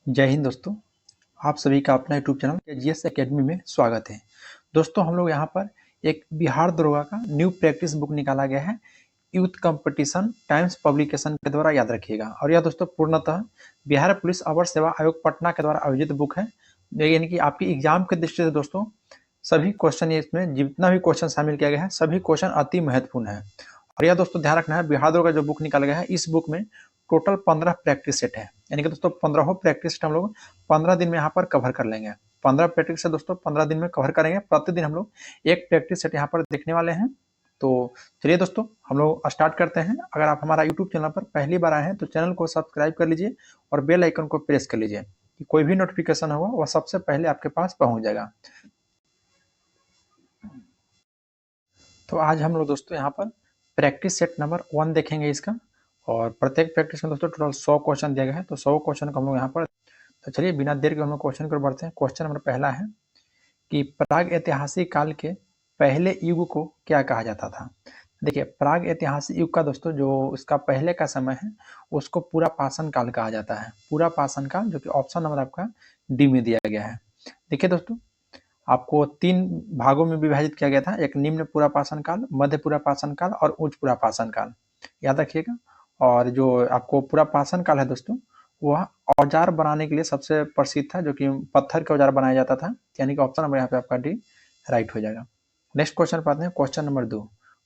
जय हिंद दोस्तों। आप सभी का अपना यूट्यूब चैनल जीएस एकेडमी में स्वागत है। दोस्तों हम लोग यहाँ पर एक बिहार दरोगा का न्यू प्रैक्टिस बुक निकाला गया है यूथ कंपटीशन टाइम्स पब्लिकेशन के द्वारा, याद रखिएगा। और यह दोस्तों पूर्णतः बिहार पुलिस अवर सेवा आयोग पटना के द्वारा आयोजित बुक है, यानी कि आपकी एग्जाम के दृष्टि से दोस्तों सभी क्वेश्चन, इसमें जितना भी क्वेश्चन शामिल किया गया है सभी क्वेश्चन अति महत्वपूर्ण है। और यह दोस्तों ध्यान रखना है, बिहार दरोगा जो बुक निकाला गया है इस बुक में टोटल 15 प्रैक्टिस सेट है, यानी कि दोस्तों 15 प्रैक्टिस सेट हम लोग 15 दिन में यहाँ पर कवर कर लेंगे। 15 प्रैक्टिस से दोस्तों 15 दिन में कवर करेंगे। प्रतिदिन हम लोग एक प्रैक्टिस सेट यहाँ पर देखने वाले हैं। तो चलिए दोस्तों हम लोग स्टार्ट करते हैं। अगर आप हमारा यूट्यूब चैनल पर पहली बार आए हैं तो चैनल को सब्सक्राइब कर लीजिए और बेल आइकन को प्रेस कर लीजिए कि कोई भी नोटिफिकेशन होगा वह सबसे पहले आपके पास पहुंच जाएगा। तो आज हम लोग दोस्तों यहाँ पर प्रैक्टिस सेट नंबर 1 देखेंगे इसका, और प्रत्येक प्रैक्टिस में दोस्तों टोटल 100 क्वेश्चन दिया गया है। तो 100 क्वेश्चन को हम लोग यहाँ पर, तो चलिए बिना देर के हम लोग क्वेश्चन पर बढ़ते हैं। क्वेश्चन नंबर पहला है कि प्राग ऐतिहासिक काल के पहले युग को क्या कहा जाता था। देखिए प्राग ऐतिहासिक युग का दोस्तों जो उसका पहले का समय है उसको पूरा पाषाण काल कहा जाता है। पूरा पाषाण काल, जो कि ऑप्शन नंबर आपका डी में दिया गया है। देखिए दोस्तों आपको 3 भागों में विभाजित किया गया था, एक निम्न पूरा पाषाण काल, मध्य पूरा पाषाण काल और उच्च पूरा पाषाण काल, याद रखिएगा। और जो आपको पूरा पाषाण काल है दोस्तों वह औजार बनाने के लिए सबसे प्रसिद्ध था, जो कि पत्थर के औजार बनाया जाता था, यानी कि ऑप्शन नंबर यहाँ पे आपका डी राइट हो जाएगा। नेक्स्ट क्वेश्चन पाते हैं, क्वेश्चन नंबर 2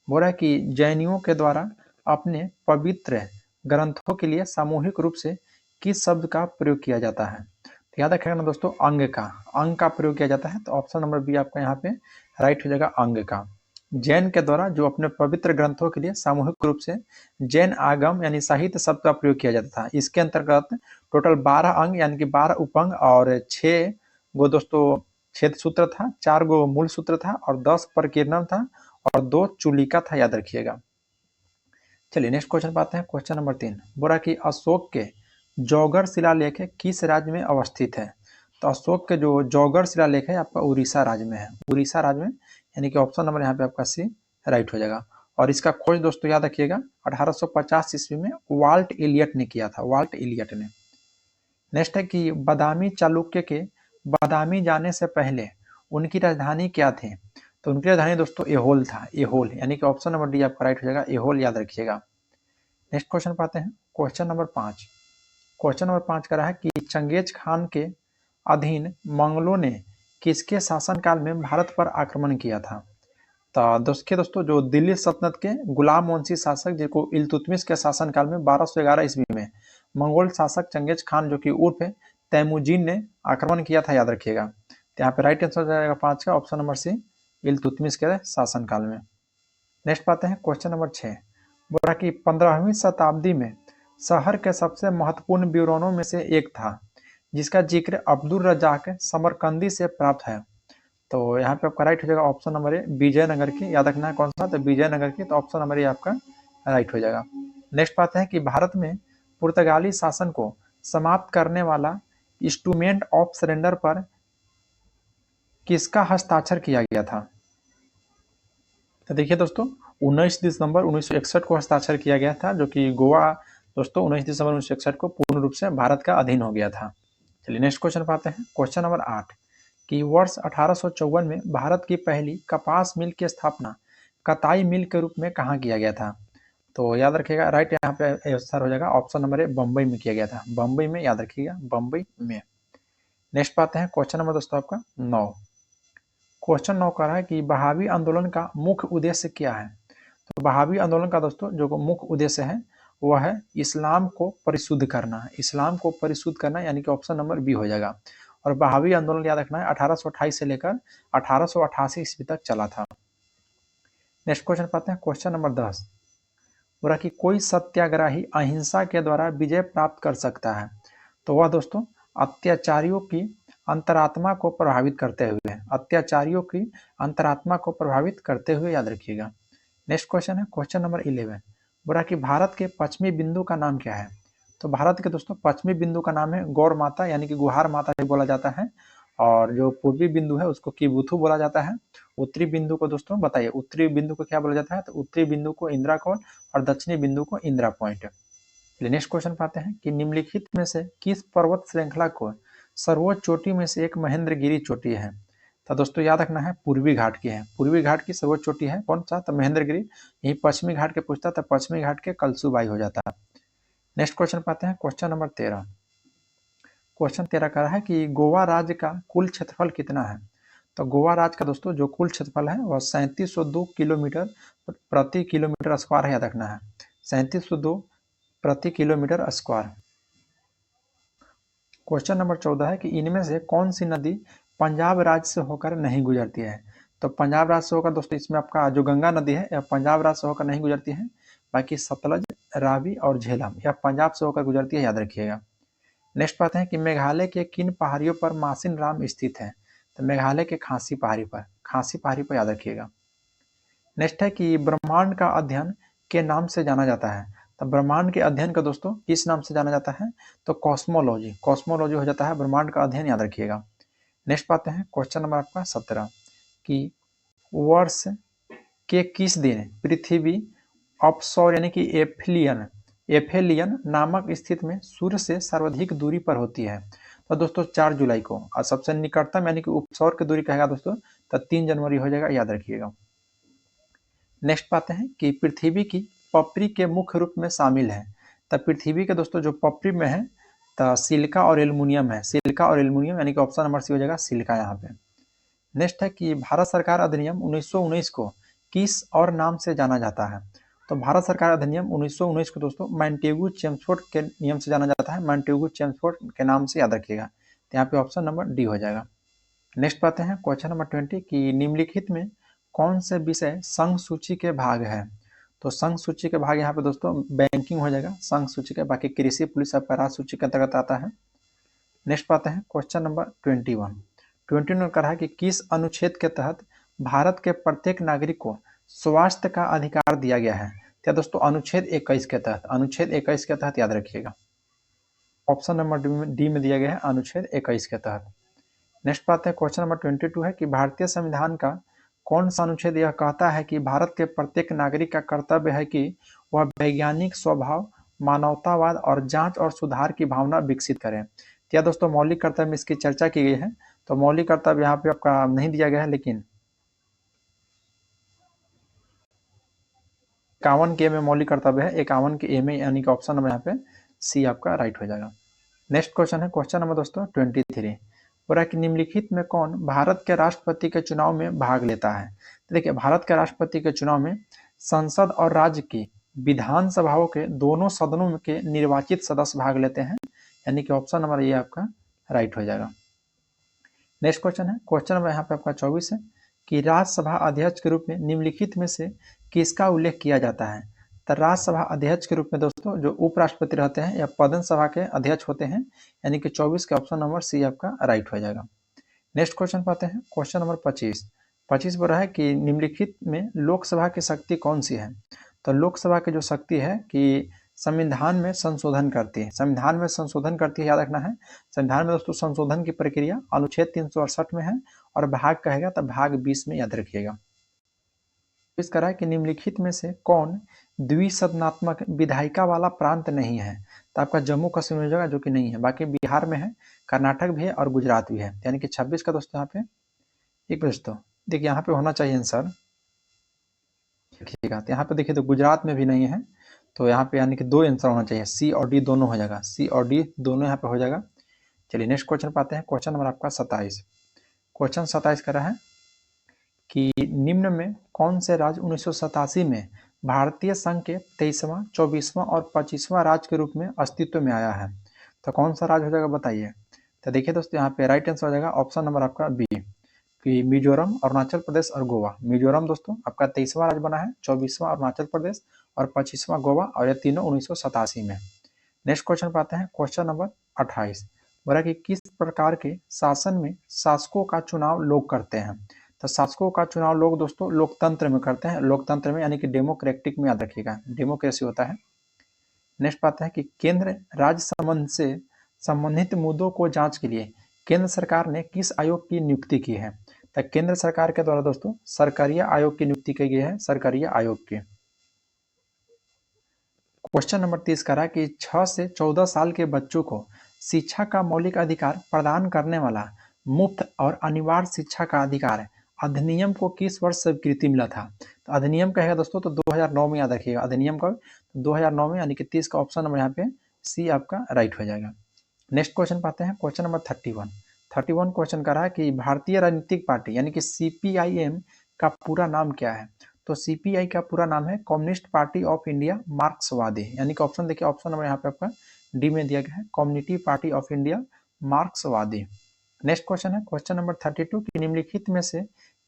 बोल रहा है कि जैनियों के द्वारा अपने पवित्र ग्रंथों के लिए सामूहिक रूप से किस शब्द का प्रयोग किया जाता है। तो याद रखिएगा ना दोस्तों, अंग का प्रयोग किया जाता है। तो ऑप्शन नंबर बी आपका यहाँ पे राइट हो जाएगा, अंग का। जैन के द्वारा जो अपने पवित्र ग्रंथों के लिए सामूहिक रूप से जैन आगम यानी साहित्य शब्द का प्रयोग किया जाता था। इसके अंतर्गत टोटल 12 अंग यानी कि 12 उपअंग और 6 गो दोस्तों छेद सूत्र था, 4 गो मूल सूत्र था और 10 प्रकीर्णन था और 2 चुलिका था, याद रखिएगा। चलिए नेक्स्ट क्वेश्चन पाते हैं, क्वेश्चन नंबर 3 बोला कि अशोक के जौगर शिलालेख किस राज्य में अवस्थित है। तो अशोक के जो जौगर शिलालेख है आपका उड़ीसा राज्य में है, उड़ीसा राज्य में, यानी कि ऑप्शन नंबर यहाँ पे आपका सी राइट हो जाएगा। और इसका खोज दोस्तों याद रखिएगा 1850 ईस्वी में वाल्ट एलियट ने किया था, वाल्ट एलियट ने। नेक्स्ट है कि बादामी चालुक्य के बादामी जाने से पहले उनकी राजधानी क्या थी। तो उनकी राजधानी दोस्तों एहोल था, एहोल, यानी कि ऑप्शन नंबर डी आपका राइट हो जाएगा, एहोल, याद रखिएगा। नेक्स्ट क्वेश्चन पाते हैं, क्वेश्चन नंबर 5। क्वेश्चन नंबर 5 कह रहा है कि चंगेज खान के अधीन मंगलों ने किसके शासनकाल में भारत पर आक्रमण किया था। तो दोस्तों जो दिल्ली सल्तनत के गुलाम वंशी शासक जिनको इल्तुतमिश के शासनकाल में 1211 ईस्वी में मंगोल शासक चंगेज खान जो कि उर्फ तैमुजीन ने आक्रमण किया था, याद रखिएगा। तो यहाँ पे राइट आंसर हो जाएगा 5 का, ऑप्शन नंबर सी, इल्तुतमिश के शासनकाल में। नेक्स्ट पाते हैं क्वेश्चन नंबर 6 बोला कि 15वीं शताब्दी में शहर के सबसे महत्वपूर्ण ब्यूरोनों में से एक था जिसका जिक्र अब्दुल रज्जाक समरकंदी से प्राप्त है। तो यहाँ पे आपका राइट हो जाएगा, ऑप्शन नंबर ए, विजयनगर की, याद रखना है कौन सा, तो विजयनगर की। तो ऑप्शन नंबर ए आपका राइट हो जाएगा। नेक्स्ट पाते हैं कि भारत में पुर्तगाली शासन को समाप्त करने वाला इंस्ट्रूमेंट ऑफ सरेंडर पर किसका हस्ताक्षर किया गया था। तो देखिए दोस्तों 19 दिसंबर 1961 को हस्ताक्षर किया गया था, जो कि गोवा दोस्तों 19 दिसंबर 1961 को पूर्ण रूप से भारत का अधीन हो गया था। चलिए नेक्स्ट क्वेश्चन पाते हैं, क्वेश्चन नंबर 8 कि वर्ष 1854 में भारत की पहली कपास मिल की स्थापना कताई मिल के रूप में कहाँ किया गया था। तो याद रखिएगा राइट यहाँ पे आंसर हो जाएगा, ऑप्शन नंबर ए, बम्बई में किया गया था, बम्बई में, याद रखिएगा, बम्बई में। नेक्स्ट पाते हैं क्वेश्चन नंबर दोस्तों आपका 9। क्वेश्चन 9 कह रहा है कि बहावी आंदोलन का मुख्य उद्देश्य क्या है। तो बहावी आंदोलन का दोस्तों जो मुख्य उद्देश्य है वह है इस्लाम को परिशुद्ध करना, इस्लाम को परिशुद्ध करना, यानी कि ऑप्शन नंबर बी हो जाएगा। और बहावी आंदोलन याद रखना है 1828 से लेकर 1888 ईस्वी तक चला था। नेक्स्ट क्वेश्चन पाते हैं, क्वेश्चन नंबर 10 बोला कि कोई सत्याग्रही अहिंसा के द्वारा विजय प्राप्त कर सकता है। तो वह दोस्तों अत्याचारियों की अंतरात्मा को प्रभावित करते हुए, अत्याचारियों की अंतरात्मा को प्रभावित करते हुए, याद रखिएगा। नेक्स्ट क्वेश्चन है क्वेश्चन नंबर 11 बोला कि भारत के पश्चिमी बिंदु का नाम क्या है। तो भारत के दोस्तों पश्चिमी बिंदु का नाम है गौर माता, यानी कि गुहार माता भी बोला जाता है। और जो पूर्वी बिंदु है उसको किबुथु बोला जाता है। उत्तरी बिंदु को दोस्तों बताइए, उत्तरी बिंदु को क्या बोला जाता है। तो उत्तरी बिंदु को इंदिरा कॉल और दक्षिणी बिंदु को इंदिरा पॉइंट। नेक्स्ट क्वेश्चन पाते हैं कि निम्नलिखित में से किस पर्वत श्रृंखला को सर्वोच्च चोटी में से एक महेंद्रगिरी चोटी है। तो दोस्तों याद रखना है पूर्वी घाट की है, पूर्वी घाट की सर्वोच्च चोटी है कौन सा, तो महेंद्रगिरी। यही पश्चिमी घाट के पूछता तो पश्चिमी घाट के कलसूबाई हो जाता है। नेक्स्ट क्वेश्चन पाते हैं क्वेश्चन नंबर 13। क्वेश्चन 13 कह रहा है कि गोवा राज्य का कुल क्षेत्रफल कितना है। तो गोवा राज्य का दोस्तों जो कुल क्षेत्रफल है वह 3702 किलोमीटर प्रति किलोमीटर स्क्वायर है, याद रखना है 3702 प्रति किलोमीटर स्क्वायर। क्वेश्चन नंबर 14 है कि इनमें से कौन सी नदी पंजाब राज्य से होकर नहीं गुजरती है। तो पंजाब राज्य से होकर दोस्तों इसमें आपका जो गंगा नदी है यह पंजाब राज्य से होकर नहीं गुजरती है, बाकी सतलज, रावी और झेलम यह पंजाब से होकर गुजरती है, याद रखिएगा। नेक्स्ट बात है कि मेघालय के किन पहाड़ियों पर मासिन राम स्थित है। तो मेघालय के खासी पहाड़ी पर याद रखिएगा। नेक्स्ट है कि ब्रह्मांड का अध्ययन के नाम से जाना जाता है। तो ब्रह्मांड के अध्ययन का दोस्तों किस नाम से जाना जाता है, तो कॉस्मोलॉजी हो जाता है ब्रह्मांड का अध्ययन, याद रखिएगा। नेक्स्ट पाते हैं क्वेश्चन नंबर आपका 17 कि वर्ष के किस दिन पृथ्वी अपसौर यानी कि एफेलियन नामक स्थिति में सूर्य से सर्वाधिक दूरी पर होती है। तो दोस्तों 4 जुलाई को, और सबसे निकटतम यानी कि उपसौर की दूरी कहेगा दोस्तों तो 3 जनवरी हो जाएगा, याद रखिएगा। नेक्स्ट पाते हैं कि पृथ्वी की पपरी के मुख्य रूप में शामिल है। तो पृथ्वी के दोस्तों जो पपरी में है तो सिलिका और एल्युमिनियम है, यानी कि ऑप्शन नंबर सी हो जाएगा सिलिका यहाँ पे। नेक्स्ट है कि भारत सरकार अधिनियम 1919 को किस और नाम से जाना जाता है। तो भारत सरकार अधिनियम 1919 को दोस्तों मॉन्टेगू चेम्सफोर्ड के नियम से जाना जाता है, मॉन्टेगू चेम्सफोर्ड के नाम से याद रखिएगा। तो यहाँ पे ऑप्शन नंबर डी हो जाएगा। नेक्स्ट पाते हैं क्वेश्चन नंबर 20 कि निम्नलिखित में कौन से विषय संघ सूची के भाग है। तो संघ सूची के भाग यहाँ पे दोस्तों बैंकिंग हो जाएगा संघ सूची के, बाकी कृषि पुलिस आपका राज्य सूची के अंतर्गत आता है। नेक्स्ट पाते हैं क्वेश्चन नंबर 21 कर रहा है कि किस अनुच्छेद के तहत भारत के प्रत्येक नागरिक को स्वास्थ्य का अधिकार दिया गया है। क्या दोस्तों अनुच्छेद 21 के तहत, याद रखिएगा। ऑप्शन नंबर डी में दिया गया है अनुच्छेद 21 के तहत। नेक्स्ट पाते हैं क्वेश्चन नंबर 22 है कि भारतीय संविधान का कौन सा अनुच्छेद यह कहता है कि भारत के प्रत्येक नागरिक का कर्तव्य है कि वह वैज्ञानिक स्वभाव, मानवतावाद और जांच और सुधार की भावना विकसित करें। क्या दोस्तों मौलिक कर्तव्य में इसकी चर्चा की गई है, तो मौलिक कर्तव्य यहाँ पे आपका नहीं दिया गया है, लेकिन 51 के में मौलिक कर्तव्य है, 51 के ए में, यानी कि ऑप्शन नंबर यहाँ पे सी आपका राइट हो जाएगा। नेक्स्ट क्वेश्चन है क्वेश्चन नंबर दोस्तों 23 बोला कि निम्नलिखित में कौन भारत के राष्ट्रपति के चुनाव में भाग लेता है। तो देखिए भारत के राष्ट्रपति के चुनाव में संसद और राज्य की विधानसभाओं के दोनों सदनों के निर्वाचित सदस्य भाग लेते हैं, यानी कि ऑप्शन नंबर ये आपका राइट हो जाएगा। नेक्स्ट क्वेश्चन है क्वेश्चन नंबर यहाँ पे आपका 24 है कि राज्यसभा अध्यक्ष के रूप में निम्नलिखित में से किसका उल्लेख किया जाता है। तो राज्यसभा अध्यक्ष के रूप में दोस्तों जो उपराष्ट्रपति रहते हैं या पदन सभा के अध्यक्ष होते हैं, यानी कि 24 के ऑप्शन नंबर सी आपका राइट हो जाएगा। नेक्स्ट क्वेश्चन पाते हैं क्वेश्चन नंबर 25 बोल रहा है कि निम्नलिखित में लोकसभा की शक्ति कौन सी है। तो लोकसभा की जो शक्ति है कि संविधान में संशोधन करती है, याद रखना है। संविधान में दोस्तों संशोधन की प्रक्रिया अनुच्छेद 368 में है और भाग कहेगा तो भाग 20 में, याद रखिएगा। इस करा कि निम्नलिखित में से कौन द्विसदनात्मक विधायिका वाला प्रांत नहीं है। तो आपका जम्मू कश्मीर हो जाएगा, जो कि नहीं है। बाकी बिहार में है, कर्नाटक भी है और गुजरात भी है, यानी कि 26 का दोस्तों यहाँ पे एक दोस्तों देखिए यहाँ पे होना चाहिए आंसर, देखिएगा। तो यहाँ पे देखिए तो गुजरात में भी नहीं है, तो यहाँ पे यानी कि 2 आंसर होना चाहिए, सी और डी दोनों हो जाएगा, सी और डी दोनों यहाँ पे हो जाएगा। चलिए नेक्स्ट क्वेश्चन पाते हैं क्वेश्चन नंबर आपका 27। क्वेश्चन 27 कर रहा है कि निम्न में कौन से राज्य 1987 में भारतीय संघ के 23वां, 24वां और 25वां राज्य के रूप में अस्तित्व में आया है। तो कौन सा राज्य हो जाएगा बताइए। तो देखिए दोस्तों यहाँ पे राइट आंसर हो जाएगा ऑप्शन नंबर आपका बी कि मिजोरम, अरुणाचल प्रदेश और गोवा। मिजोरम दोस्तों आपका 23वां राज्य बना है, 24वां अरुणाचल प्रदेश और 25वां गोवा, और ये तीनों 1987 में। नेक्स्ट क्वेश्चन पाते हैं क्वेश्चन नंबर 28 बोला कि किस प्रकार के शासन में शासकों का चुनाव लोग करते हैं। तो शासकों का चुनाव लोग दोस्तों लोकतंत्र में करते हैं, लोकतंत्र में यानी कि डेमोक्रेटिक में, याद रखिएगा डेमोक्रेसी होता है। नेक्स्ट पाते हैं कि केंद्र राज्य संबंध से संबंधित मुद्दों को जांच के लिए केंद्र सरकार ने किस आयोग की नियुक्ति की है। तो केंद्र सरकार के द्वारा दोस्तों सरकारीय आयोग की नियुक्ति की गई है, सरकारीय आयोग की। क्वेश्चन नंबर 30 कह रहा है कि 6 से 14 साल के बच्चों को शिक्षा का मौलिक अधिकार प्रदान करने वाला मुफ्त और अनिवार्य शिक्षा का अधिकार अधिनियम को किस वर्ष स्वीकृति मिला था। तो अधिनियम कहेगा दोस्तों तो 2009 में याद रखिएगा, अधिनियम कब, 2009 में, यानी कि 30 का ऑप्शन नंबर यहाँ पे सी आपका राइट हो जाएगा। नेक्स्ट क्वेश्चन पाते हैं, क्वेश्चन नंबर 31 क्वेश्चन कर रहा है कि भारतीय राजनीतिक पार्टी यानी कि CPIM का पूरा नाम क्या है। तो CPI का पूरा नाम है कम्युनिस्ट पार्टी ऑफ इंडिया मार्क्सवादी, यानी कि ऑप्शन देखिए, ऑप्शन नंबर यहाँ पे आपका डी में दिया गया है, कम्युनिटी पार्टी ऑफ इंडिया मार्क्सवादी। नेक्स्ट क्वेश्चन है क्वेश्चन नंबर 32 कि निम्नलिखित में से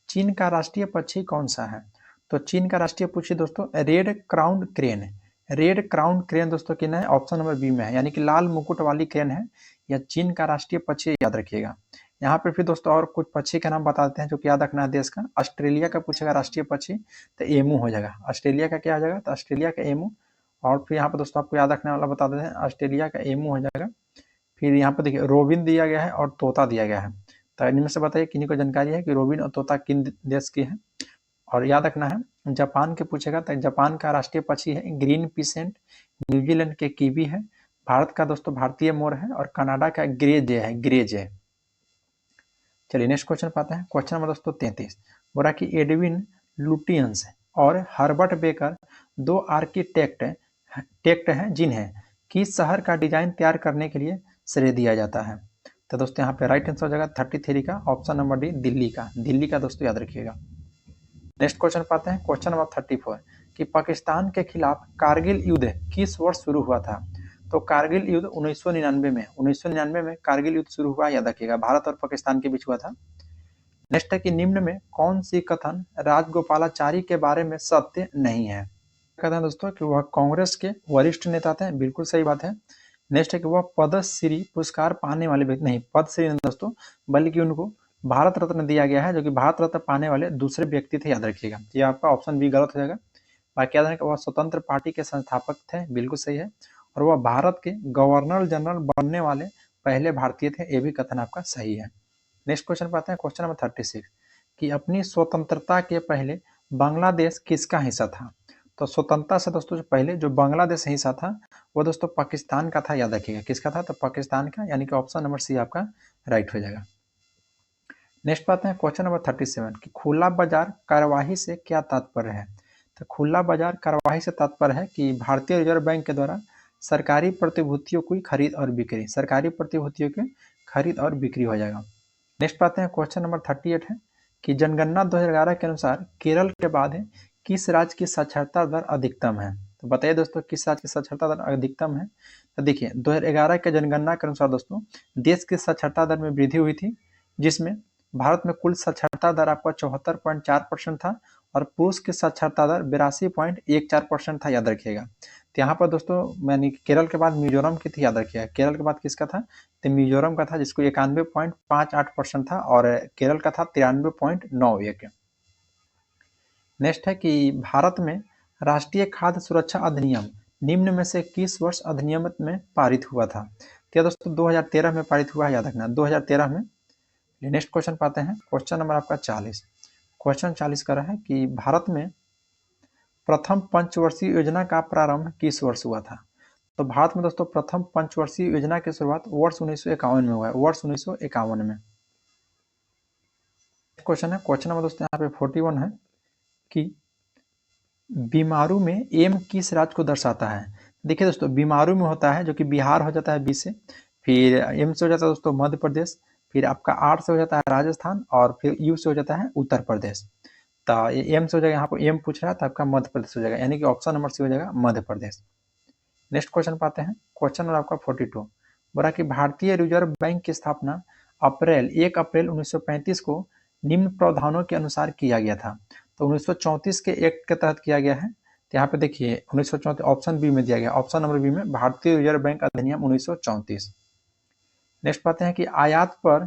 चीन का राष्ट्रीय पक्षी कौन सा है। तो चीन का राष्ट्रीय पक्षी दोस्तों red crown crane, red crown crane दोस्तों किन है, ऑप्शन नंबर बी में है, यानी कि लाल मुकुट वाली क्रेन है, यह चीन का राष्ट्रीय पक्षी, याद रखिएगा। यहाँ पे फिर दोस्तों और कुछ पक्षी का नाम बताते हैं जो कि याद रखना है देश का। ऑस्ट्रेलिया का पूछेगा राष्ट्रीय पक्षी तो एमू हो जाएगा, ऑस्ट्रेलिया का क्या हो जाएगा, तो ऑस्ट्रेलिया का एमू। और फिर यहाँ पर दोस्तों आपको याद रखने वाला बता देते हैं, ऑस्ट्रेलिया का एमू हो जाएगा। फिर यहाँ पर देखिए रोबिन दिया गया है और तोता दिया गया है, तो इनमें से बताइए किन्हीं को जानकारी है कि रोबिन और तोता किन देश की है। और याद रखना है जापान के पूछेगा तो जापान का राष्ट्रीय पक्षी है ग्रीन पीसेंट, न्यूजीलैंड के कीवी है, भारत का दोस्तों भारतीय मोर है, और कनाडा का ग्रे जे है, ग्रे जे। चलिए नेक्स्ट क्वेश्चन पाते हैं, क्वेश्चन नंबर दोस्तों 33 बोला कि एडविन लुटियंस और हर्बर्ट बेकर दो आर्किटेक्ट हैं जिन्हें किस शहर का डिजाइन तैयार करने के लिए श्रेय दिया जाता है। तो दोस्तों यहाँ पे राइट आंसर हो जाएगा 33 का ऑप्शन नंबर डी, दिल्ली का दोस्तों याद रखिएगा। नेक्स्ट क्वेश्चन पाते हैं, क्वेश्चन नंबर 34 कि पाकिस्तान के खिलाफ कारगिल युद्ध किस वर्ष शुरू हुआ था। तो कारगिल युद्ध 1999 में कारगिल युद्ध शुरू हुआ, याद रखिएगा, भारत और पाकिस्तान के बीच हुआ था। नेक्स्ट है कि निम्न में कौन सी कथन राजगोपालाचारी के बारे में सत्य नहीं है। कहते हैं दोस्तों कि वह कांग्रेस के वरिष्ठ नेता थे, बिल्कुल सही बात है। नेक्स्ट है कि वह पद्मश्री पुरस्कार पाने वाले व्यक्ति, नहीं पद्मश्री नहीं दोस्तों, बल्कि उनको भारत रत्न दिया गया है, जो कि भारत रत्न पाने वाले दूसरे व्यक्ति थे, याद रखिएगा। ये आपका ऑप्शन बी गलत हो जाएगा। बाकी याद है कि वह स्वतंत्र पार्टी के संस्थापक थे, बिल्कुल सही है। और वह भारत के गवर्नर जनरल बनने वाले पहले भारतीय थे, ये भी कथन आपका सही है। नेक्स्ट क्वेश्चन पाते हैं, क्वेश्चन नंबर 36 कि अपनी स्वतंत्रता के पहले बांग्लादेश किसका हिस्सा था। तो स्वतंत्रता से दोस्तों जो पहले जो बांग्लादेश हिस्सा था वो दोस्तों पाकिस्तान का था, याद रखिएगा। किसका था, तो पाकिस्तान का, यानी कि ऑप्शन नंबर सी आपका राइट हो जाएगा। नेक्स्ट पाते हैं क्वेश्चन नंबर 37 कि खुला बाजार कार्यवाही से क्या तात्पर्य है। तो खुला बाजार कार्यवाही से तात्पर्य है कि भारतीय रिजर्व बैंक के द्वारा सरकारी प्रतिभूतियों की खरीद और बिक्री, सरकारी प्रतिभूतियों की खरीद और बिक्री हो जाएगा। नेक्स्ट पाते हैं क्वेश्चन नंबर 38 है कि जनगणना 2011 के अनुसार केरल के बाद है किस राज्य की साक्षरता दर अधिकतम है। तो बताइए दोस्तों किस राज्य की साक्षरता दर अधिकतम है। तो देखिए 2011 के जनगणना के अनुसार दोस्तों देश की साक्षरता दर में वृद्धि हुई थी, जिसमें भारत में कुल साक्षरता दर आपका 74.4% था और पुरुष की साक्षरता दर 82.14% था, याद रखिएगा। तो यहाँ पर दोस्तों मैंने केरल के बाद मिजोरम की थी, याद रखिएगा। केरल के बाद किसका था, तो मिजोरम का था, जिसको 91.58% था, और केरल का था 93.91। नेक्स्ट है कि भारत में राष्ट्रीय खाद्य सुरक्षा अधिनियम निम्न में से किस वर्ष अधिनियम में पारित हुआ था। तो दोस्तों 2013 में पारित हुआ है, याद रखना 2013 में। नेक्स्ट क्वेश्चन पाते हैं, क्वेश्चन नंबर आपका 40। क्वेश्चन 40 का रहा है कि भारत में प्रथम पंचवर्षीय योजना का प्रारंभ किस वर्ष हुआ था। तो भारत में दोस्तों प्रथम पंचवर्षीय योजना की शुरुआत वर्ष 1951 में हुआ है, वर्ष 1951 में। क्वेश्चन है क्वेश्चन नंबर दोस्तों यहाँ पे 41 है कि बीमारू में एम किस राज्य को दर्शाता है। देखिए दोस्तों बीमारू में होता है जो कि बिहार हो जाता है बी से, फिर एम से हो जाता है दोस्तों मध्य प्रदेश, फिर आपका आर से हो जाता है राजस्थान, और फिर यू से हो जाता है उत्तर प्रदेश। तो एम से हो जाएगा, यहाँ पर एम पूछ रहा है तो आपका मध्य प्रदेश हो जाएगा, यानी कि ऑप्शन नंबर सी हो जाएगा मध्य प्रदेश। नेक्स्ट क्वेश्चन पाते हैं, क्वेश्चन नंबर आपका 42 बोला कि भारतीय रिजर्व बैंक की स्थापना 1 अप्रैल 1935 को निम्न प्रावधानों के अनुसार किया गया था। तो 1934 के एक्ट के तहत किया गया है। तो यहाँ पे देखिए 1934 ऑप्शन बी में दिया गया, ऑप्शन नंबर बी में भारतीय रिजर्व बैंक अधिनियम 1934। नेक्स्ट पाते हैं कि आयात पर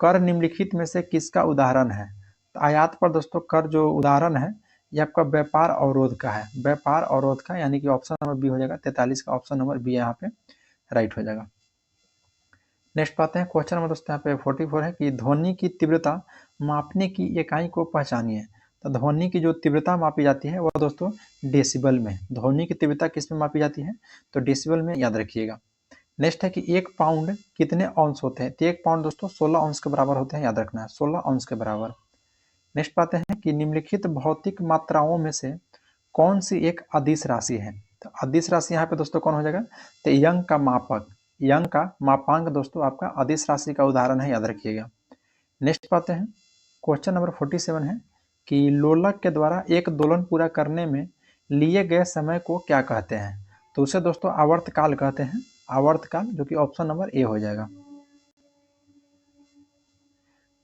कर निम्नलिखित में से किसका उदाहरण है। तो आयात पर दोस्तों कर जो उदाहरण है ये आपका व्यापार अवरोध का है, व्यापार अवरोध का, यानी कि ऑप्शन नंबर बी हो जाएगा 43 का ऑप्शन नंबर बी यहाँ पे राइट हो जाएगा। नेक्स्ट पाते हैं क्वेश्चन नंबर दोस्तों यहाँ पे 44 है कि ध्वनि की तीव्रता मापने की इकाई को पहचानिए। तो ध्वनि की जो तीव्रता मापी जाती है वह दोस्तों डेसिबल में। ध्वनि की तीव्रता किस में मापी जाती है? तो डेसिबल में, याद रखिएगा। नेक्स्ट है कि 1 पाउंड कितने औंस होते हैं? तो 1 पाउंड दोस्तों 16 औंस के बराबर होते हैं, याद रखना है, 16 औंस के बराबर। नेक्स्ट पाते हैं कि निम्नलिखित भौतिक मात्राओं में से कौन सी एक अदिश राशि है? तो अदिश राशि यहाँ पे दोस्तों कौन हो जाएगा? तो यंग का मापक, यंग का मापांक दोस्तों आपका अदिश राशि का उदाहरण है, याद रखिएगा। नेक्स्ट पाते हैं, क्वेश्चन नंबर 47 है कि लोलक के द्वारा एक दोलन पूरा करने में लिए गए समय को क्या कहते हैं? तो उसे दोस्तों आवर्तकाल कहते हैं, आवर्तकाल, जो कि ऑप्शन नंबर ए हो जाएगा।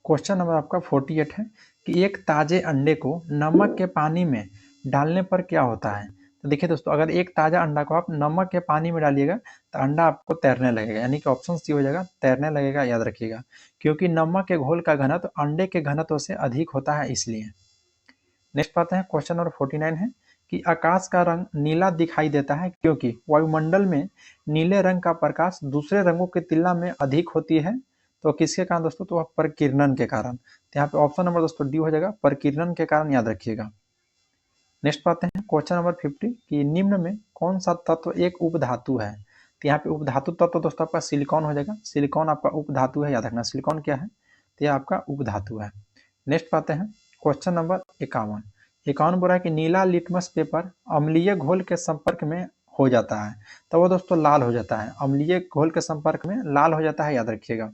क्वेश्चन नंबर आपका 48 है कि एक ताजे अंडे को नमक के पानी में डालने पर क्या होता है? तो देखिए दोस्तों, अगर एक ताजा अंडा को आप नमक के पानी में डालिएगा तो अंडा आपको तैरने लगेगा, यानी कि ऑप्शन सी हो जाएगा, तैरने लगेगा, याद रखिएगा, क्योंकि नमक के घोल का घनत्व अंडे के घनत्व से अधिक होता है, इसलिए। नेक्स्ट पाते हैं, क्वेश्चन नंबर 49 है कि आकाश का रंग नीला दिखाई देता है क्योंकि वायुमंडल में नीले रंग का प्रकाश दूसरे रंगों की तुलना में अधिक होती है। तो किसके कारण दोस्तों? तो वह प्रकीर्णन के कारण। तो यहाँ पे ऑप्शन नंबर दोस्तों डी हो जाएगा, प्रकीर्णन के कारण, याद रखिएगा। नेक्स्ट पाते हैं, क्वेश्चन नंबर 50 कि निम्न में कौन सा तत्व एक उपधातु है? तो यहाँ पे उपधातु तत्व दोस्तों आपका सिलिकॉन हो जाएगा, सिलिकॉन आपका उपधातु है, याद रखना, सिलिकॉन क्या है? तो यह आपका उपधातु है। नेक्स्ट पाते हैं, क्वेश्चन नंबर 51, 51 बोला है कि नीला लिटमस पेपर अम्लीय घोल के संपर्क में हो जाता है, तो वो दोस्तों लाल हो जाता है, अम्लीय घोल के संपर्क में लाल हो जाता है, याद रखिएगा।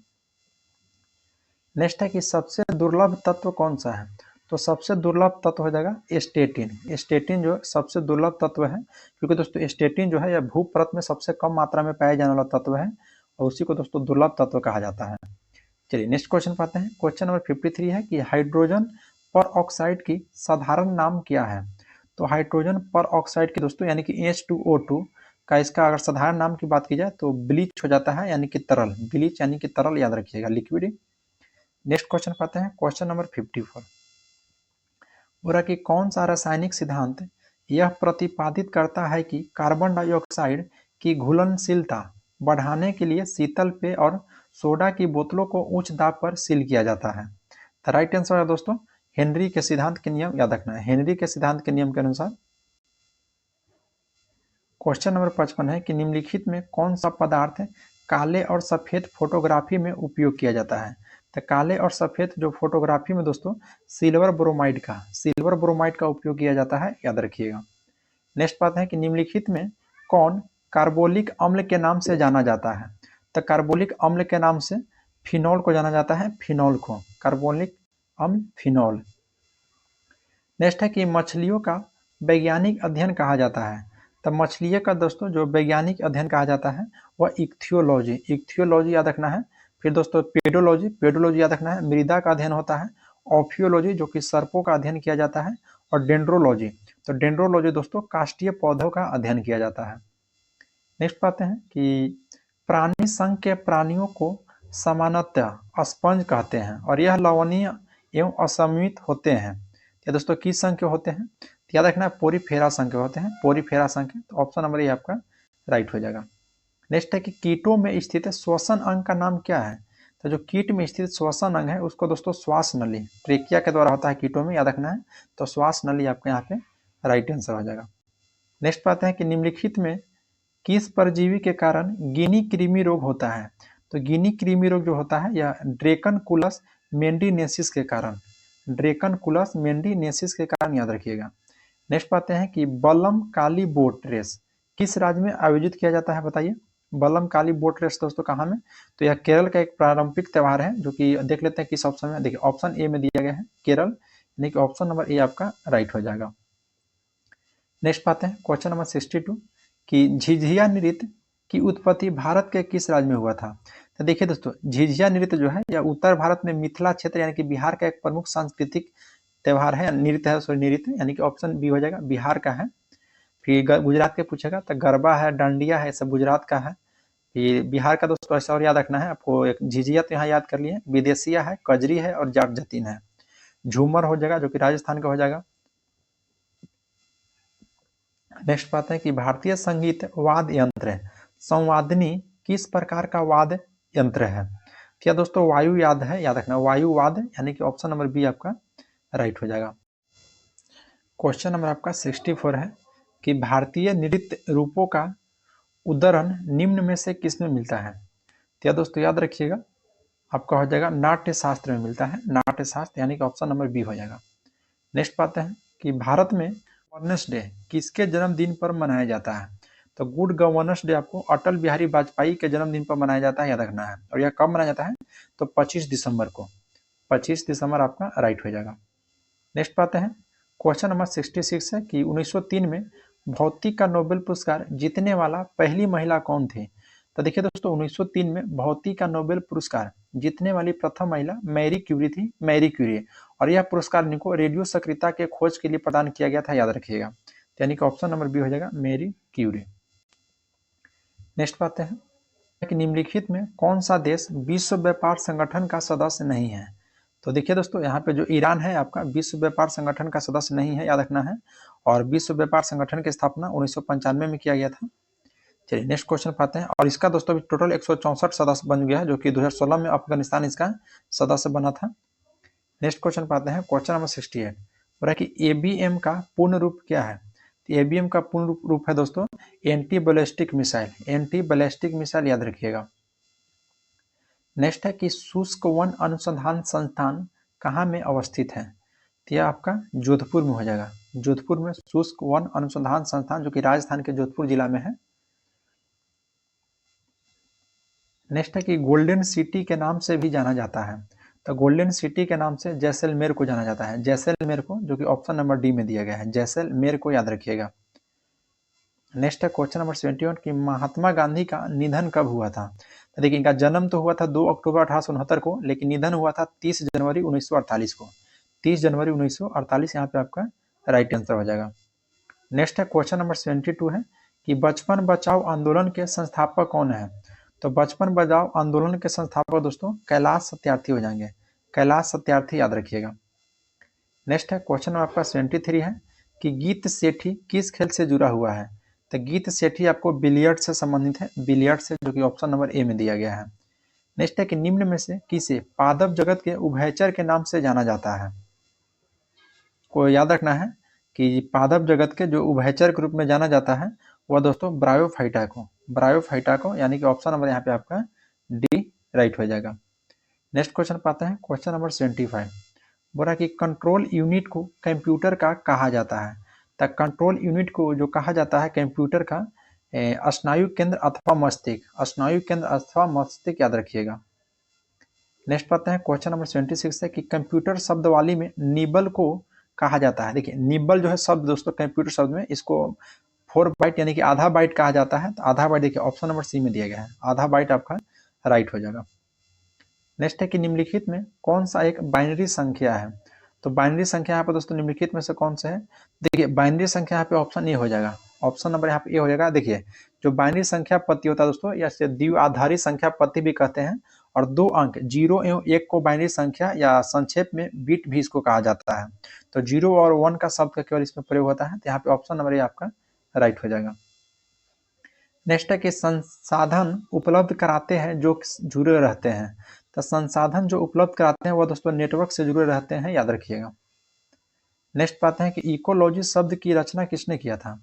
नेक्स्ट है कि सबसे दुर्लभ तत्व कौन सा है? तो सबसे दुर्लभ तत्व हो जाएगा स्टेटिन। स्टेटिन जो सबसे दुर्लभ तत्व है, क्योंकि दोस्तों स्टेटिन जो है यह भूपरत में सबसे कम मात्रा में पाया जाने वाला तत्व है और उसी को दोस्तों दुर्लभ तत्व कहा जाता है। चलिए नेक्स्ट क्वेश्चन पाते हैं, क्वेश्चन नंबर 53 है कि हाइड्रोजन पर ऑक्साइड की साधारण नाम क्या है? तो हाइड्रोजन पर ऑक्साइड की दोस्तों यानी कि H2O2 का इसका अगर साधारण नाम की बात की जाए तो ब्लीच हो जाता है, यानी कि तरल, ब्लीच यानी कि तरल, याद रखिएगा, लिक्विड। नेक्स्ट क्वेश्चन पाते हैं, क्वेश्चन नंबर 54, बोला कि कौन सा रासायनिक सिद्धांत यह प्रतिपादित करता है कि कार्बन डाइऑक्साइड की घुलनशीलता बढ़ाने के लिए शीतल पेय और सोडा की बोतलों को उच्च दाब पर सील किया जाता है? तो राइट आंसर है दोस्तों हेनरी के सिद्धांत के नियम, याद रखना है, हेनरी के सिद्धांत के नियम के अनुसार। क्वेश्चन नंबर 55 है कि निम्नलिखित में कौन सा पदार्थ काले और सफेद फोटोग्राफी में उपयोग किया जाता है? तो काले और सफेद जो फोटोग्राफी में दोस्तों सिल्वर ब्रोमाइड का उपयोग किया जाता है, याद रखिएगा। नेक्स्ट बात है कि निम्नलिखित में कौन कार्बोलिक अम्ल के नाम से जाना जाता है? तो कार्बोलिक अम्ल के नाम से फिनॉल को जाना जाता है, फिनॉल को, कार्बोलिक अम्ल, फिनॉल। नेक्स्ट है कि मछलियों का वैज्ञानिक अध्ययन कहा जाता है? तो मछलियों का दोस्तों जो वैज्ञानिक अध्ययन कहा जाता है वह इक्थियोलॉजी याद रखना है। फिर दोस्तों पेडोलॉजी याद रखना है, मृदा का अध्ययन होता है। ऑफियोलॉजी जो कि सर्पों का अध्ययन किया जाता है, और डेंड्रोलॉजी, तो डेंड्रोलॉजी दोस्तों काष्ठीय पौधों का अध्ययन किया जाता है। नेक्स्ट पाते हैं कि प्राणी संघ के प्राणियों को सामान्यतः स्पंज कहते हैं और यह लवणीय एवं असममित होते हैं। या दोस्तों किस संघ के होते हैं? तो याद रखना है पोरीफेरा संघ के होते हैं, पोरीफेरा संघ के, तो ऑप्शन नंबर ए आपका राइट हो जाएगा। नेक्स्ट है कि कीटों में स्थित श्वसन अंग का नाम क्या है? तो जो कीट में स्थित श्वसन अंग है उसको दोस्तों श्वास नली, ट्रेकिया के द्वारा होता है कीटों में, याद रखना है, तो श्वास नली आपका यहाँ पे राइट आंसर हो जाएगा। नेक्स्ट पाते हैं कि निम्नलिखित में किस परजीवी के कारण गिनी कृमि रोग होता है? तो गिनी कृमि रोग जो होता है यह ड्रेकनकुलस मेंडिनेसिस के कारण, ड्रेकनकुलस मेंडिनेसिस के कारण, याद रखिएगा। नेक्स्ट पाते हैं कि बलम काली बोट रेस किस राज्य में आयोजित किया जाता है, बताइए? बलम काली बोट रेस दोस्तों कहाँ में? तो यह केरल का एक पारंपरिक त्यौहार है, जो कि देख लेते हैं किस ऑप्शन में। देखिए ऑप्शन ए में दिया गया है केरल, यानी कि ऑप्शन नंबर ए आपका राइट हो जाएगा। नेक्स्ट पाते हैं क्वेश्चन नंबर 62 कि झिझिया नृत्य की उत्पत्ति भारत के किस राज्य में हुआ था? तो देखिए दोस्तों झिझिया नृत्य जो है यह उत्तर भारत में मिथिला क्षेत्र यानी कि बिहार का एक प्रमुख सांस्कृतिक त्यौहार है, नृत्य है, नृत्य, यानी कि ऑप्शन बी हो जाएगा, बिहार का है। फिर गुजरात के पूछेगा तो गरबा है, डांडिया है, सब गुजरात का है। फिर बिहार का दोस्तों ऐसा और याद रखना है आपको, एक झिझिया तो यहाँ याद कर लिए, विदेशिया है, कजरी है और जाट जतीन है। झूमर हो जाएगा जो कि राजस्थान का हो जाएगा। नेक्स्ट बात है कि भारतीय संगीत वाद्य यंत्र संवादनी किस प्रकार का वाद्य यंत्र है? क्या दोस्तों वायु याद है, याद रखना, वायु वाद्य, यानी कि ऑप्शन नंबर बी आपका राइट हो जाएगा। क्वेश्चन नंबर आपका 64 है कि भारतीय नृत्य रूपों का उदाहरण निम्न में से किसमें मिलता है। तो दोस्तों याद रखिएगा, आपका हो जाएगा नाट्य शास्त्र में मिलता है, नाट्य शास्त्र, यानी कि ऑप्शन नंबर बी हो जाएगा। नेक्स्ट पाते हैं कि भारत में गवर्नेंस डे किसके जन्मदिन पर मनाया जाता है। तो गुड गवर्नेंस डे आपको अटल बिहारी वाजपेयी के जन्मदिन पर मनाया जाता है, याद रखना है। और यह कब मनाया जाता है, तो 25 दिसंबर को। 25 दिसंबर आपका राइट हो जाएगा। नेक्स्ट पाते हैं क्वेश्चन नंबर 66 है कि 1903 में भौतिक का नोबेल पुरस्कार जीतने वाला पहली महिला कौन थी। तो देखिए दोस्तों, 1903 में भौतिक का नोबेल पुरस्कार जीतने वाली प्रथम महिला मैरी क्यूरी थी, मैरी क्यूरी। और यह पुरस्कार इनको रेडियो सक्रियता के खोज के लिए प्रदान किया गया था, याद रखिएगा। यानी कि ऑप्शन नंबर बी हो जाएगा मैरी क्यूरी। नेक्स्ट पाते हैं कि निम्नलिखित में कौन सा देश विश्व व्यापार संगठन का सदस्य नहीं है। तो देखिए दोस्तों, यहाँ पे जो ईरान है आपका विश्व व्यापार संगठन का सदस्य नहीं है, याद रखना है। और विश्व व्यापार संगठन की स्थापना 1995 में किया गया था। चलिए नेक्स्ट क्वेश्चन पाते हैं। और इसका दोस्तों टोटल 164 सदस्य बन गया है, जो कि 2016 में अफगानिस्तान इसका सदस्य बना था। नेक्स्ट क्वेश्चन पाते हैं, क्वेश्चन नंबर 68 हो रहा है कि एबीएम का पूर्ण रूप क्या है। तो एबीएम का पूर्ण रूप है दोस्तों anti ballistic missile, anti ballistic missile, याद रखिएगा। नेक्स्ट है कि शुष्क वन अनुसंधान संस्थान कहाँ में अवस्थित है। तो यह आपका जोधपुर में हो जाएगा। जोधपुर में शुष्क वन अनुसंधान संस्थान, जो कि राजस्थान के जोधपुर जिला में है। नेक्स्ट है कि गोल्डन सिटी के नाम से भी जाना जाता है। तो गोल्डन सिटी के नाम से जैसलमेर को जाना जाता है, जैसलमेर को, जो कि ऑप्शन नंबर डी में दिया गया है, जैसलमेर को, याद रखिएगा। नेक्स्ट है क्वेश्चन नंबर 71 कि महात्मा गांधी का निधन कब हुआ था। तो देखिए, इनका जन्म तो हुआ था 2 अक्टूबर 1869 को, लेकिन निधन हुआ था 30 जनवरी 1948 को। 30 जनवरी 1948 यहाँ पे आपका राइट आंसर हो जाएगा। नेक्स्ट है क्वेश्चन नंबर 72 है कि बचपन बचाओ आंदोलन के संस्थापक कौन है। तो बचपन बचाओ आंदोलन के संस्थापक दोस्तों कैलाश सत्यार्थी हो जाएंगे, कैलाश सत्यार्थी, याद रखिएगा। नेक्स्ट है क्वेश्चन नंबर आपका 73 है कि गीत सेठी किस खेल से जुड़ा हुआ है। तो गीत सेठी आपको बिलियर्ड से संबंधित है, बिलियर्ड से, जो कि ऑप्शन नंबर ए में दिया गया है। नेक्स्ट है कि निम्न में से किसे पादप जगत के उभयचर के नाम से जाना जाता है। को याद रखना है कि पादप जगत के जो उभयचर के रूप में जाना जाता है वह दोस्तों ब्रायोफाइटा को, ब्रायोफाइटा को, यानी कि ऑप्शन नंबर यहाँ पे आपका डी राइट हो जाएगा। नेक्स्ट क्वेश्चन पाते हैं, क्वेश्चन नंबर 75 बोल रहा है कि कंट्रोल यूनिट को कंप्यूटर का कहा जाता है। तो कंट्रोल यूनिट को जो कहा जाता है कंप्यूटर का स्नायु केंद्र अथवा मस्तिष्क, स्नायु केंद्र अथवा मस्तिष्क, याद रखिएगा। नेक्स्ट पाते हैं क्वेश्चन नंबर 76 है कि कंप्यूटर शब्दवाली में निबल को कहा जाता है। देखिए, निबल जो है शब्द दोस्तों कंप्यूटर शब्द में, इसको 4 बाइट यानी कि आधा बाइट कहा जाता है। तो आधा बाइट देखिए ऑप्शन नंबर सी में दिया गया है, आधा बाइट आपका राइट हो जाएगा। नेक्स्ट है कि निम्नलिखित में कौन सा एक बाइनरी संख्या है। तो बाइनरी संख्या यहाँ पर दोस्तों निम्नलिखित में से कौन सा है। देखिए, बाइनरी संख्या यहाँ पे ऑप्शन ए हो जाएगा, ऑप्शन नंबर यहाँ पे ए हो जाएगा। देखिए, जो बाइनरी संख्या पत्ती होता है दोस्तों, या द्विआधारी संख्या पत्ती भी कहते हैं। और 2 अंक 0 एवं 1 को बाइनरी संख्या या संक्षेप में बिट भी इसको कहा जाता है। तो 0 और 1 का शब्द का केवल इसमें प्रयोग होता है। तो यहाँ पे ऑप्शन नंबर ए आपका राइट हो जाएगा। नेक्स्ट है कि संसाधन उपलब्ध कराते हैं जो जुड़े रहते हैं। तो संसाधन जो उपलब्ध कराते हैं वह दोस्तों नेटवर्क से जुड़े रहते हैं, याद रखिएगा। नेक्स्ट पाते हैं कि इकोलॉजी शब्द की रचना किसने किया था।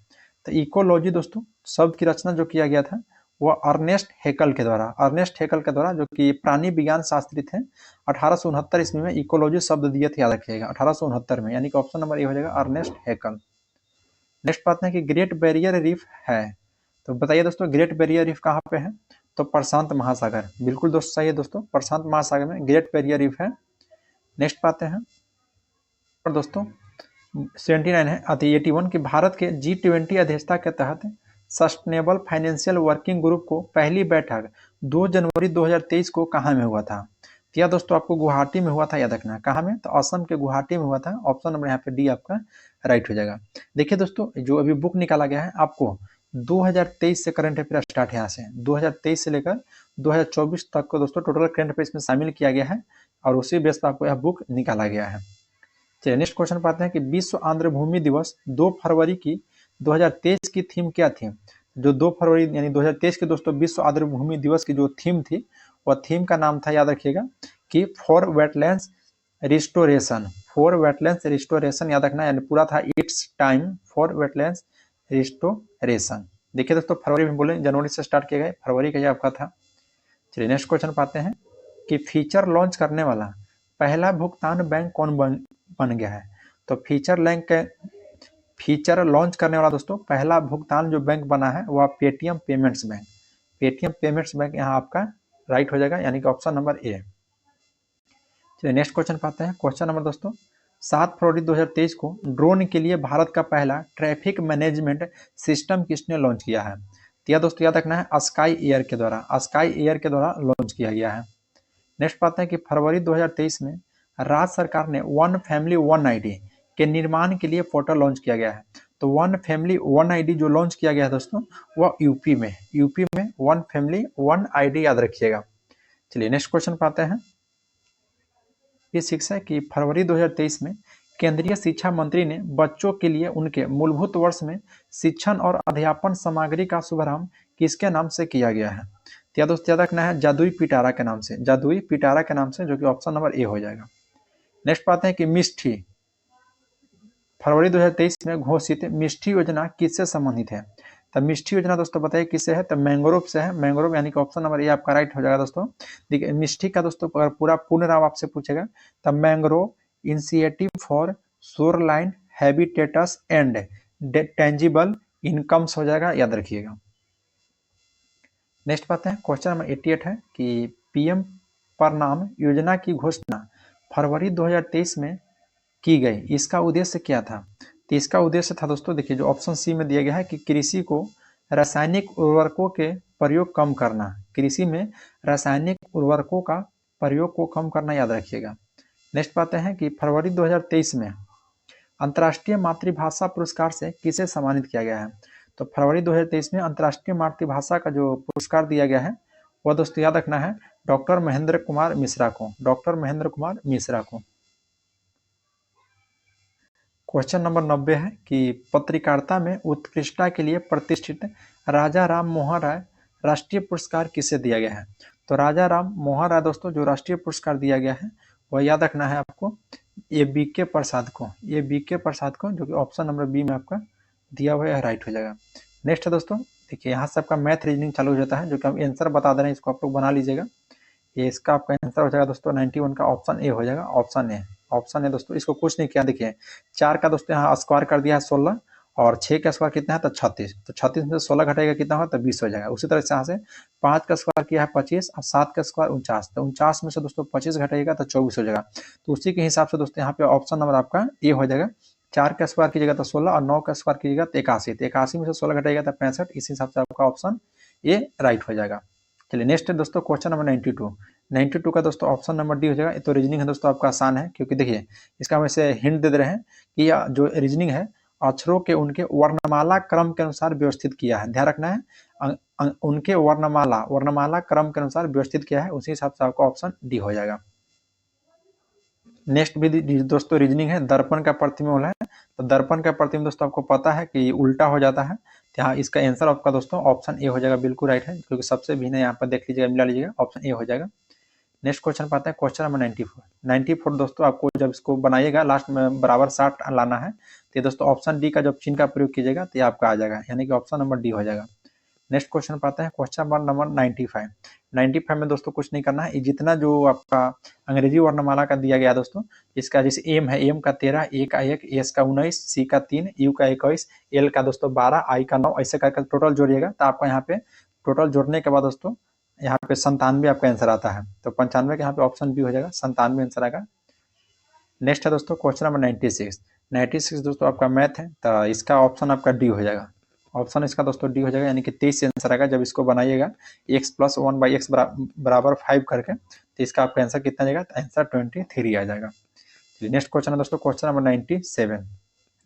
तो इकोलॉजी दोस्तों शब्द की रचना जो किया गया था वह अर्नेस्ट हेकल के द्वारा, अर्नेस्ट हेकल के द्वारा, जो कि प्राणी विज्ञान शास्त्री थे। 1869 ईस्वी में इकोलॉजी शब्द दिए थे, याद रखिएगा, 1869 में, यानी कि ऑप्शन नंबर ए हो जाएगा अर्नेस्ट हेकल। नेक्स्ट पाते हैं कि ग्रेट बैरियर रीफ है। तो बताइए दोस्तों ग्रेट बैरियर रीफ कहाँ पे है। तो प्रशांत महासागर, बिल्कुल दोस्त सही है दोस्तों, प्रशांत महासागर में ग्रेट बैरियर रीफ है। नेक्स्ट पाते हैं और दोस्तों 79 है 81 कि भारत के G20 अध्यक्षता के तहत सस्टेनेबल फाइनेंशियल वर्किंग ग्रुप को पहली बैठक 2 जनवरी 2023 को कहाँ में हुआ था। तो यह दोस्तों आपको गुवाहाटी में हुआ था, याद रखना। कहाँ में, तो असम के गुवाहाटी में हुआ था। ऑप्शन नंबर यहाँ पे डी आपका राइट हो जाएगा। देखिए दोस्तों, जो अभी बुक निकाला गया है आपको 2023 से करंट अफेयर स्टार्ट है, यहाँ से 2023 से लेकर 2024 तक को दोस्तों टोटल करंट अफेयर में शामिल किया गया है, और उसी बेस पर आपको यह बुक निकाला गया है। चलिए नेक्स्ट क्वेश्चन पाते हैं कि विश्व आंध्र भूमि दिवस 2 फरवरी की 2023 की थीम क्या थी। जो 2 फरवरी यानी 2023 के दोस्तों विश्व आंध्र भूमि दिवस की जो थीम थी वह थीम का नाम था, याद रखिएगा, कि for wetlands restoration, for wetlands restoration, याद रखना, यानी पूरा था it's time for wetlands restoration. देखिए दोस्तों, फरवरी में बोले, जनवरी से स्टार्ट किया गया, फरवरी का ये आपका था। चलिए नेक्स्ट क्वेश्चन पाते हैं कि फीचर लॉन्च करने वाला पहला भुगतान बैंक कौन बन गया है। तो फीचर लॉन्च करने वाला दोस्तों पहला भुगतान जो बैंक बना है वह Paytm payments bank. Paytm payments bank यहाँ आपका राइट हो जाएगा, यानी कि ऑप्शन नंबर ए। चलिए नेक्स्ट क्वेश्चन पाते हैं। क्वेश्चन नंबर दोस्तों 7 फरवरी 2023 को ड्रोन के लिए भारत का पहला ट्रैफिक मैनेजमेंट सिस्टम किसने लॉन्च किया है। तो यह दोस्तों याद रखना है स्काई एयर के द्वारा लॉन्च किया गया है। नेक्स्ट पाते हैं कि फरवरी 2023 में राज्य सरकार ने वन फैमिली वन आईडी के निर्माण के लिए पोर्टल लॉन्च किया गया है। तो वन फैमिली वन आईडी जो लॉन्च किया गया है दोस्तों वह यूपी में वन फैमिली वन आईडी याद रखिएगा। चलिए नेक्स्ट क्वेश्चन पाते हैं। ये शिक्षा है कि फरवरी 2023 में केंद्रीय शिक्षा मंत्री ने बच्चों के लिए उनके मूलभूत वर्ष में शिक्षण और अध्यापन सामग्री का शुभारंभ किसके नाम से किया गया है। तो दोस्तों याद रखना है जादुई पिटारा के नाम से, जो कि ऑप्शन नंबर ए हो जाएगा। नेक्स्ट पाते हैं कि मिष्टी, फरवरी 2023 में घोषित मिष्टी योजना किससे संबंधित है। तो मिष्टी योजना दोस्तों बताइए किससे है। तो मैंग्रोव से है, मैंग्रोव, यानी कि ऑप्शन नंबर ए आपका राइट हो जाएगा दोस्तों। देखिए मिष्टी का दोस्तों अगर पूरा पूर्ण नाम आपसे पूछेगा तो mangrove initiative for shoreline habitats and tangible incomes हो जाएगा, याद रखिएगा। नेक्स्ट बात है क्वेश्चन नंबर 88 है कि पीएम प्रणाम योजना की घोषणा फरवरी 2023 में की गई, इसका उद्देश्य क्या था। तो इसका उद्देश्य था दोस्तों, देखिए जो ऑप्शन सी में दिया गया है कि कृषि को रासायनिक उर्वरकों के प्रयोग कम करना, कृषि में रासायनिक उर्वरकों का प्रयोग को कम करना, याद रखिएगा। नेक्स्ट पाते हैं कि फरवरी 2023 में अंतर्राष्ट्रीय मातृभाषा पुरस्कार से किसे सम्मानित किया गया है। तो फरवरी 2023 में अंतर्राष्ट्रीय मातृभाषा का जो पुरस्कार दिया गया है वह दोस्तों याद रखना है डॉक्टर महेंद्र कुमार मिश्रा को। क्वेश्चन नंबर 90 है कि पत्रकारिता में उत्कृष्टता के लिए प्रतिष्ठित राजा राम मोहन राय राष्ट्रीय पुरस्कार किसे दिया गया है। तो राजा राम मोहन राय दोस्तों जो राष्ट्रीय पुरस्कार दिया गया है वह याद रखना है आपको ये बीके प्रसाद को, जो कि ऑप्शन नंबर बी में आपका दिया हुआ है, राइट हो जाएगा। नेक्स्ट है दोस्तों, देखिए यहाँ से आपका मैथ रीजनिंग चालू हो जाता है, जो कि हम आंसर बता दे रहे हैं, इसको आप लोग बना लीजिएगा। ये इसका आपका आंसर हो जाएगा दोस्तों 91 का ऑप्शन ए हो जाएगा, ऑप्शन है दोस्तों। इसको कुछ नहीं किया, देखिए 4 का दोस्तों यहाँ स्क्वायर कर दिया है 16 और 6 का स्क्वायर कितना है तो 36, तो 36 में से 16 घटाएगा कितना होगा तो 20 हो जाएगा। उसी तरह से यहाँ से 5 का स्क्वायर किया है 25 और 7 का स्क्वायर 49, तो 49 में से दोस्तों 25 घटाएगा तो 24 हो जाएगा। तो उसी के हिसाब से दोस्तों यहाँ पे ऑप्शन नंबर आपका ए हो जाएगा। 4 का स्क्वायर कीजिएगा तो 16 और 9 का स्क्वायर कीजिएगा तो 81, तो 81 में से 16 घटाएगा तो 65, इस हिसाब से आपका ऑप्शन ए राइट हो जाएगा। चलिए नेक्स्ट है दोस्तों क्वेश्चन नंबर 92 का दोस्तों ऑप्शन नंबर डी हो जाएगा। तो रीजनिंग है दोस्तों आपका आसान है, क्योंकि देखिए इसका हम ऐसे हिंट दे रहे हैं कि यह जो रीजनिंग है अक्षरों के उनके वर्णमाला क्रम के अनुसार व्यवस्थित किया है, ध्यान रखना है उनके वर्णमाला क्रम के अनुसार व्यवस्थित किया है, उसी हिसाब से आपका ऑप्शन डी हो जाएगा। नेक्स्ट भी दोस्तों रीजनिंग है, दर्पण का प्रतिबिंब है। तो दर्पण का प्रतिबिंब दोस्तों आपको पता है कि उल्टा हो जाता है, यहाँ इसका आंसर आपका दोस्तों ऑप्शन ए हो जाएगा, बिल्कुल राइट है, क्योंकि सबसे भिन्न यहाँ पर देख लीजिएगा, मिला लीजिएगा, ऑप्शन ए हो जाएगा। नेक्स्ट क्वेश्चन पाते हैं क्वेश्चन नंबर 94 दोस्तों आपको जब इसको बनाइएगा लास्ट में बराबर 60 लाना है, तो दोस्तों ऑप्शन डी का जब चिन्ह का प्रयोग कीजिएगा तो आपका आ जाएगा, यानी कि ऑप्शन नंबर डी हो जाएगा। नेक्स्ट क्वेश्चन पाते हैं क्वेश्चन नंबर 95 में दोस्तों कुछ नहीं करना है, जितना जो आपका अंग्रेजी वर्णमाला का दिया गया दोस्तों, इसका जैसे एम है, एम का 13, ए का 1, एस का 19, सी का 3, यू का 21, एल का दोस्तों 12, आई का 9, ऐसे करके टोटल जोड़िएगा तो आपका यहाँ पे टोटल जोड़ने के बाद दोस्तों यहाँ पे 97 आपका आंसर आता है, तो 95 के यहाँ पे ऑप्शन बी हो जाएगा, 97 आंसर आएगा। नेक्स्ट है दोस्तों क्वेश्चन नंबर 96 दोस्तों आपका मैथ है, तो इसका ऑप्शन आपका डी हो जाएगा, ऑप्शन इसका दोस्तों डी हो जाएगा, यानी कि 23 आंसर आएगा। जब इसको बनाइएगा x + 1/x बराबर 5 करके, तो इसका आपका आंसर कितना जाएगा, तो आंसर 23 आ जाएगा। चलिए नेक्स्ट क्वेश्चन है दोस्तों क्वेश्चन नंबर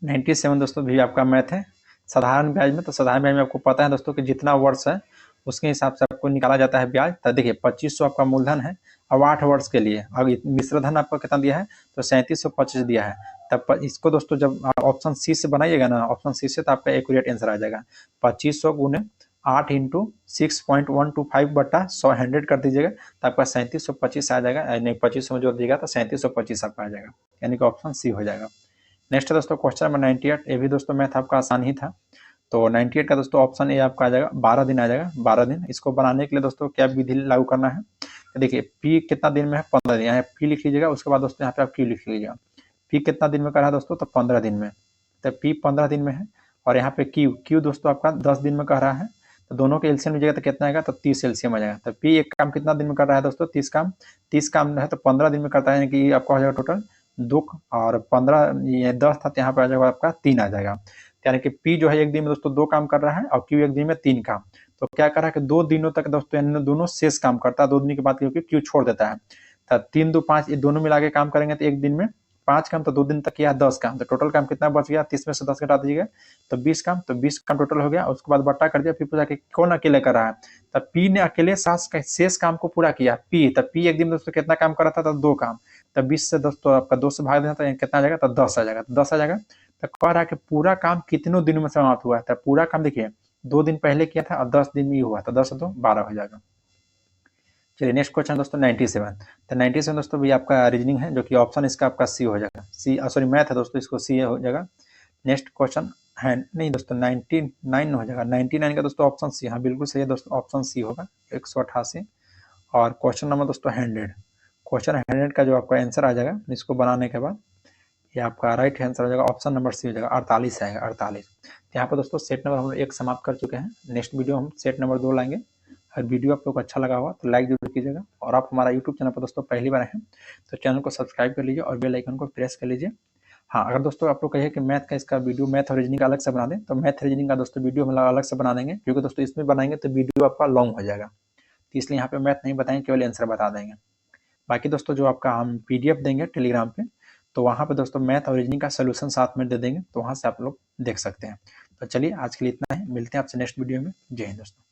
97 दोस्तों भी आपका मैथ है, साधारण ब्याज में। तो साधारण ब्याज में आपको पता है दोस्तों कि जितना वर्ष है उसके हिसाब से आपको निकाला जाता है ब्याज। तो देखिए 2500 आपका मूलधन है और 8 वर्ष के लिए, अब मिश्र धन आपको कितना दिया है तो 3725 दिया है। तब इसको दोस्तों जब ऑप्शन सी से बनाइएगा ना, ऑप्शन सी से तो आपका एक्यूरेट आंसर आ जाएगा 2500 गुने 8 इंटू 6.125 बटा 100 कर दीजिएगा तो आपका 3725 आ जाएगा, नहीं 25 में जोड़ दीजिएगा तो 3725 आपका आ जाएगा, यानी कि ऑप्शन सी हो जाएगा। नेक्स्ट है दोस्तों क्वेश्चन नंबर 98, ये भी दोस्तों मैथ आपका आसान ही था। तो 98 का दोस्तों ऑप्शन ए आपका आ जाएगा 12 दिन आ जाएगा, 12 दिन। इसको बनाने के लिए दोस्तों क्या विधि लागू करना है, तो देखिए पी कितना दिन में है, 15 दिन, यहाँ पी लिख लीजिएगा, उसके बाद दोस्तों यहाँ पे आप क्यू लिख लीजिएगा। पी कितना दिन में कर रहा है दोस्तों, तो 15 दिन में, तो पी 15 दिन में है, और यहाँ पे क्यू, क्यू दोस्तों आपका 10 दिन में कर रहा है, तो दोनों के एलसीएम लीजिएगा तो कितना आएगा, तो 30 एलसीएम आ जाएगा। तो पी एक काम कितना दिन में कर रहा है दोस्तों, 30 काम, 30 काम है तो 15 दिन में करता है, यानी कि आपका हो जाएगा टोटल 2 और 15, ये 10 था तो यहाँ पे आ जाएगा आपका 3 आ जाएगा, यानी कि पी जो है एक दिन में दोस्तों 2 काम कर रहा है और क्यू एक दिन में 3 काम। तो क्या कर रहा है कि 2 दिनों तक दोस्तों इन दोनों शेष काम करता है, 2 दिन के बाद क्योंकि क्यू छोड़ देता है। तो 3 2 5 ये दोनों मिला के काम करेंगे तो एक दिन में 5 काम, तो 2 दिन तक किया 10 काम, तो टोटल काम कितना बच गया, 30 में से 10 घटा दीजिएगा तो 20 काम, तो 20 काम टोटल हो गया। उसके बाद बट्टा कर दिया, फिर पूछा कि कौन अकेले कर रहा है, तब पी ने अकेले शेष काम को पूरा किया, पी, तब पी एक दिन दोस्तों कितना काम कर रहा था, तब 2 काम, तब 20 से दोस्तों आपका 2 से भाग देना तो कितना आ जाएगा, तो 10 आ जाएगा, तो 10 आ जाएगा। तो कह रहा है कि पूरा काम कितनों दिनों में समाप्त हुआ है, तो पूरा काम देखिए 2 दिन पहले किया था और 10 दिन में ही हुआ, तो 10 तो 12 हो जाएगा। चलिए नेक्स्ट क्वेश्चन दोस्तों 97, तो 97 दोस्तों भी आपका रीजनिंग है, जो कि ऑप्शन इसका आपका सी हो जाएगा, सी सॉरी मैथ है दोस्तों, इसको सी हो जाएगा। नेक्स्ट क्वेश्चन है नहीं दोस्तों 99 हो जाएगा, 99 का दोस्तों ऑप्शन सी, हाँ बिल्कुल सही है दोस्तों, ऑप्शन सी होगा 188। और क्वेश्चन नंबर दोस्तों 100, क्वेश्चन 100 का जो आपका आंसर आ जाएगा इसको बनाने के बाद ये आपका राइट आंसर हो जाएगा, ऑप्शन नंबर सी हो जाएगा, 48 आएगा, 48। यहाँ पर दोस्तों सेट नंबर हम 1 समाप्त कर चुके हैं, नेक्स्ट वीडियो हम सेट नंबर 2 लाएंगे। अगर वीडियो आप लोग को अच्छा लगा हुआ तो लाइक जरूर कीजिएगा, और आप हमारा यूट्यूब चैनल पर दोस्तों पहली बार हैं तो चैनल को सब्सक्राइब कर लीजिए और बेल आइकन को प्रेस कर लीजिए। हाँ, अगर दोस्तों आप लोग कहिए कि मैथ का इसका वीडियो, मैथ और रीजनिंग का अलग से बना दें, तो मैथ रीजनिंग का दोस्तों वीडियो हम अलग से बना देंगे, क्योंकि दोस्तों इसमें बनाएंगे तो वीडियो आपका लॉन्ग हो जाएगा, तो इसलिए यहाँ पे मैथ नहीं बताएंगे, केवल आंसर बता देंगे। बाकी दोस्तों जो आपका हम पीडीएफ देंगे टेलीग्राम पे, तो वहाँ पे दोस्तों मैथ और रीजनिंग का सोल्यूशन साथ में दे देंगे, तो वहाँ से आप लोग देख सकते हैं। तो चलिए आज के लिए इतना ही, मिलते हैं आपसे नेक्स्ट वीडियो में। जय हिंद दोस्तों।